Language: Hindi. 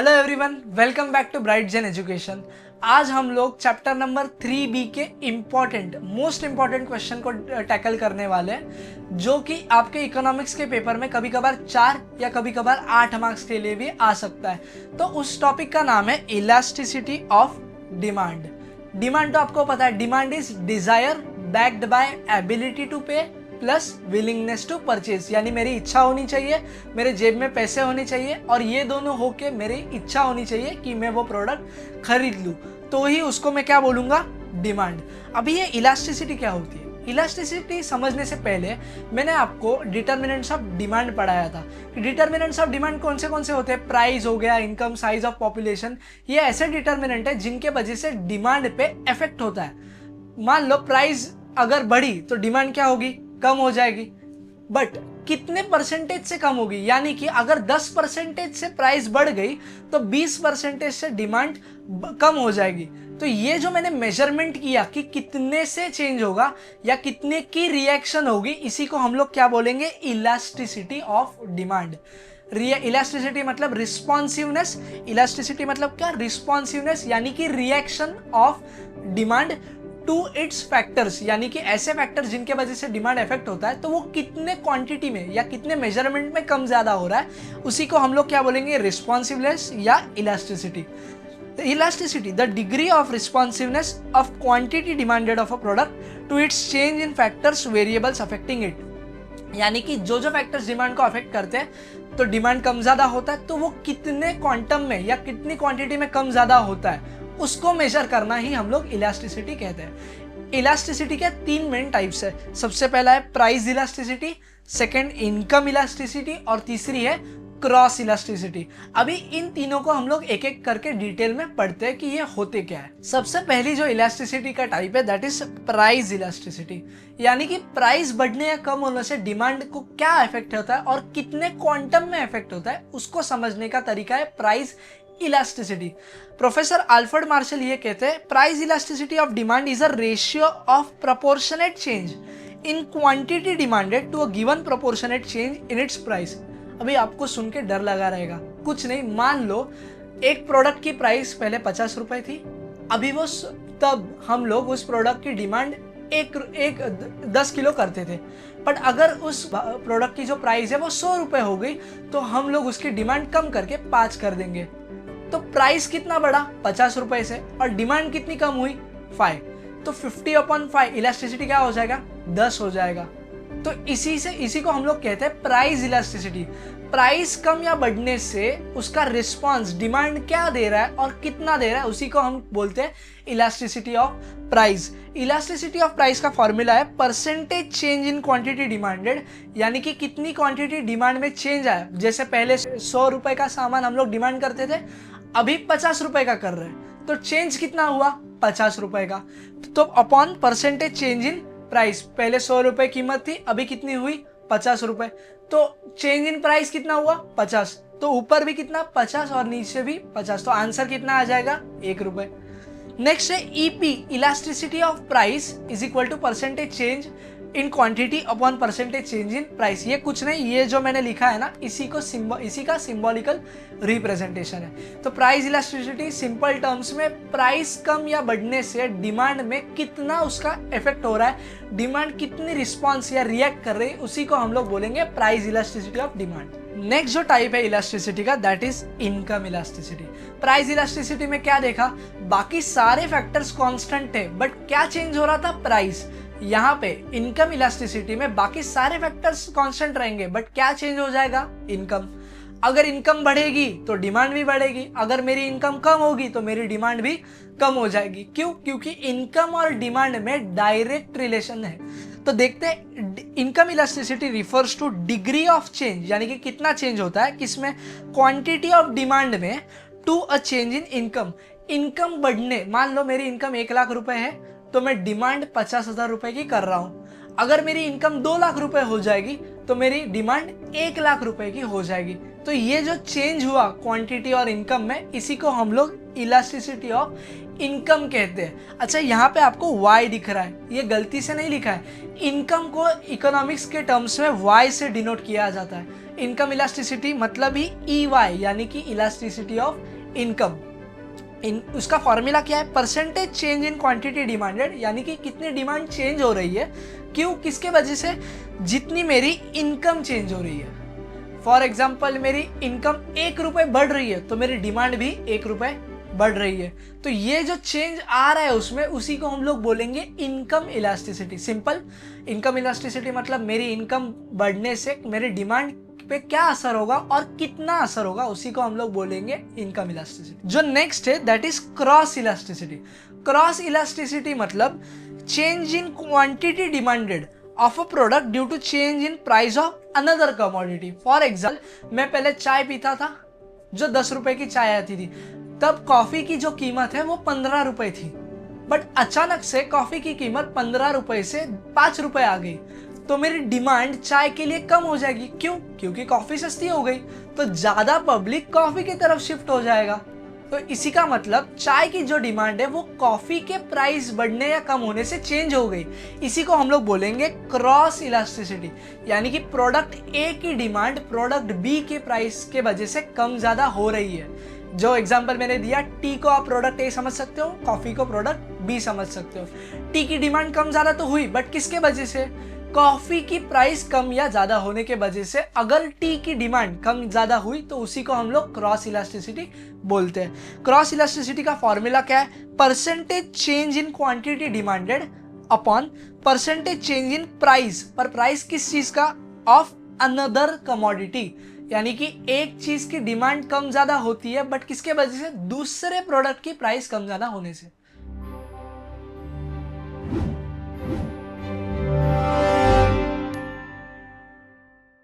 Hello everyone, welcome back to Bright Gen Education. आज हम लोग चैप्टर नंबर 3B के मोस्ट इम्पॉर्टेंट क्वेश्चन को टैकल करने वाले हैं, जो कि आपके इकोनॉमिक्स के पेपर में कभी कभार 4 या कभी कभार 8 मार्क्स के लिए भी आ सकता है। तो उस टॉपिक का नाम है इलास्टिसिटी ऑफ डिमांड। डिमांड तो आपको पता है, demand is desire backed by ability to pay plus willingness to purchase, यानी मेरी इच्छा होनी चाहिए, मेरे जेब में पैसे होने चाहिए और ये दोनों होके मेरी इच्छा होनी चाहिए कि मैं वो प्रोडक्ट खरीद लूँ, तो ही उसको मैं क्या बोलूँगा, डिमांड। अभी ये इलास्टिसिटी क्या होती है? इलास्टिसिटी समझने से पहले मैंने आपको डिटर्मिनेंट्स ऑफ डिमांड पढ़ाया था। डिटर्मिनेंट्स ऑफ डिमांड कौन से होते हैं? प्राइस हो गया, इनकम, साइज ऑफ पॉपुलेशन, ये ऐसे डिटर्मिनेंट है जिनके वजह से डिमांड पे इफेक्ट होता है। मान लो प्राइस अगर बढ़ी तो डिमांड क्या होगी, कम हो जाएगी, बट कितने परसेंटेज से कम होगी? यानी कि अगर 10% से प्राइस बढ़ गई तो 20% से डिमांड कम हो जाएगी। तो ये जो मैंने मेजरमेंट किया कि कितने से चेंज होगा या कितने की रिएक्शन होगी, इसी को हम लोग क्या बोलेंगे, इलास्टिसिटी ऑफ डिमांड। इलास्टिसिटी मतलब रिस्पॉन्सिवनेस, इलास्टिसिटी मतलब क्या, रिस्पॉन्सिवनेस, यानी कि reaction of demand to its factors, यानी कि ऐसे फैक्टर्स जिनके वजह से डिमांड इफेक्ट होता है, तो वो कितने क्वांटिटी में या कितने मेजरमेंट में कम ज्यादा हो रहा है, उसी को हम लोग क्या बोलेंगे, रिस्पॉन्सिवनेस या elasticity. Elasticity, the degree of responsiveness of quantity demanded of a product to its change in factors variables affecting it, यानी कि जो फैक्टर्स डिमांड को अफेक्ट करते हैं तो डिमांड कम ज्यादा होता है, तो वो कितने क्वांटम में या कितनी क्वांटिटी में कम ज्यादा होता है, उसको मेजर करना ही हम लोग इलास्टिसिटी कहते हैं। इलास्टिसिटी के 3 मेन टाइप्स है। सबसे पहला है price elasticity, second income elasticity और तीसरी है क्रॉस इलास्टिसिटी। अभी इन तीनों को हम लोग एक एक करके डिटेल में पढ़ते हैं कि ये होते क्या है। सबसे पहली जो इलास्टिसिटी का टाइप है दैट इज प्राइस इलास्टिसिटी, यानी कि प्राइस बढ़ने या कम होने से डिमांड को क्या इफेक्ट होता है और कितने क्वांटम में इफेक्ट होता है, उसको समझने का तरीका है price elasticity. Professor Alfred Marshall ये कहते हैं, price elasticity of demand is a ratio of proportionate change in quantity demanded to a given proportionate change in its price. अभी आपको सुन के डर लगा रहेगा, कुछ नहीं, मान लो एक प्रोडक्ट की प्राइस पहले 50 रुपए थी, अभी वो तब हम लोग उस प्रोडक्ट की डिमांड एक 10 किलो करते थे, बट अगर उस प्रोडक्ट की जो प्राइस है वो 100 रुपए हो गई, तो हम लोग उसकी डिमांड कम करके 5 कर देंगे। तो प्राइस कितना बढ़ा, 50 रुपए से, और डिमांड कितनी कम हुई, 5। तो 50/5 इलास्टिसिटी क्या हो जाएगा, 10 हो जाएगा। तो इसी को हम लोग कहते हैं प्राइस इलास्टिसिटी। प्राइस कम या बढ़ने से उसका रिस्पांस, डिमांड क्या दे रहा है और कितना दे रहा है, उसी को हम बोलते हैं elasticity of price. Elasticity of price का फॉर्मूला है percentage change in quantity demanded, यानी कि कितनी क्वांटिटी डिमांड में चेंज आया। जैसे पहले 100 रुपए का सामान हम लोग डिमांड करते थे, अभी 50 रुपए का कर रहे हैं, तो चेंज कितना हुआ, 50 रुपए का। तो upon percentage change in price, पहले 100 रुपए कीमत थी, अभी कितनी हुई, 50 रुपए, तो चेंज इन प्राइस कितना हुआ, 50। तो ऊपर भी कितना, 50 और नीचे भी 50, तो आंसर कितना आ जाएगा, 1 रुपए। नेक्स्ट है EP, elasticity of price is equal to percentage change in quantity upon percentage change in price. ये कुछ नहीं, ये जो मैंने लिखा है ना, इसी का सिंबॉलिकल रिप्रेजेंटेशन है। तो प्राइस इलास्टिसिटी सिंपल टर्म्स में प्राइस कम या बढ़ने से डिमांड में कितना उसका इफेक्ट हो रहा है, डिमांड कितनी रिस्पॉन्स या रिएक्ट कर रही है, उसी को हम लोग बोलेंगे price elasticity of demand. Next जो टाइप है इलास्टिसिटी का that is income elasticity. Price elasticity में क्या देखा, बाकी सारे फैक्टर्स कांस्टेंट थे, बट क्या चेंज हो रहा था, प्राइस। यहाँ पे इनकम इलास्टिसिटी में बाकी सारे फैक्टर्स कांस्टेंट रहेंगे, बट क्या चेंज हो जाएगा, इनकम। अगर इनकम बढ़ेगी तो डिमांड भी बढ़ेगी, अगर मेरी इनकम कम होगी तो मेरी डिमांड भी कम हो जाएगी। क्यों? क्योंकि इनकम और डिमांड में डायरेक्ट रिलेशन है। तो देखते हैं, income elasticity refers to degree of change, यानी कि कितना चेंज होता है किसमें, क्वांटिटी ऑफ डिमांड में to a change in income. Income बढ़ने, मान लो मेरी इनकम 1 लाख रुपए है, तो मैं डिमांड 50,000 रुपए की कर रहा हूं। अगर मेरी इनकम 2 लाख रुपए हो जाएगी तो मेरी डिमांड 1 लाख रुपए की हो जाएगी। तो ये जो चेंज हुआ क्वांटिटी और इनकम में, इसी को हम लोग इलास्टिसिटी ऑफ इनकम कहते हैं। अच्छा, यहाँ पे आपको y दिख रहा है, ये गलती से नहीं लिखा है। इनकम को इकोनॉमिक्स के टर्म्स में y से डिनोट किया जाता है। इनकम इलास्टिसिटी मतलब ही EY, यानी कि इलास्टिसिटी ऑफ इनकम, उसका फॉर्मूला क्या है, percentage change in quantity demanded, यानी कि कितनी डिमांड चेंज हो रही है, क्यों, किसके वजह से, जितनी मेरी इनकम चेंज हो रही है। फॉर एग्जाम्पल मेरी इनकम 1 रुपये बढ़ रही है तो मेरी डिमांड भी 1 रुपये बढ़ रही है, तो ये जो चेंज आ रहा है उसमें, उसी को हम लोग बोलेंगे income elasticity. Simple, income elasticity मतलब मेरी इनकम बढ़ने से मेरी डिमांड पे क्या असर होगा और कितना असर होगा, उसी को हम लोग बोलेंगे इनकम इलास्टिसिटी। जो नेक्स्ट है that is cross elasticity. Cross elasticity मतलब change in quantity demanded of a product due to change in price of another commodity. For example मैं पहले चाय पीता था, जो 10 रुपए की चाय आती थी, तब कॉफी की जो कीमत है वो 15 रुपए थी, बट अचानक से कॉफी की कीमत 15 रुपए से 5 रुपए आ गई, तो मेरी डिमांड चाय के लिए कम हो जाएगी। क्यों? क्योंकि कॉफी सस्ती हो गई, तो ज्यादा पब्लिक कॉफी की तरफ शिफ्ट हो जाएगा। तो इसी का मतलब चाय की जो डिमांड है वो कॉफी के प्राइस बढ़ने या कम होने से चेंज हो गई। इसी को हम लोग बोलेंगे क्रॉस इलास्टिसिटी, यानी कि प्रोडक्ट ए की डिमांड प्रोडक्ट बी के प्राइस के वजह से कम ज्यादा हो रही है। जो एग्जांपल मैंने दिया, टी को आप प्रोडक्ट ए समझ सकते हो, कॉफी को प्रोडक्ट बी समझ सकते हो। टी की डिमांड कम ज्यादा तो हुई, बट किसके वजह से, कॉफी की प्राइस कम या ज्यादा होने के वजह से। अगर टी की डिमांड कम ज्यादा हुई तो उसी को हम लोग क्रॉस इलास्टिसिटी बोलते हैं। क्रॉस इलास्टिसिटी का फॉर्मूला क्या है, percentage change in quantity demanded upon percentage change in price, पर प्राइस किस चीज का, ऑफ अनदर कमोडिटी, यानी कि एक चीज की डिमांड कम ज्यादा होती है बट किसके वजह से, दूसरे प्रोडक्ट की प्राइस कम ज्यादा होने से।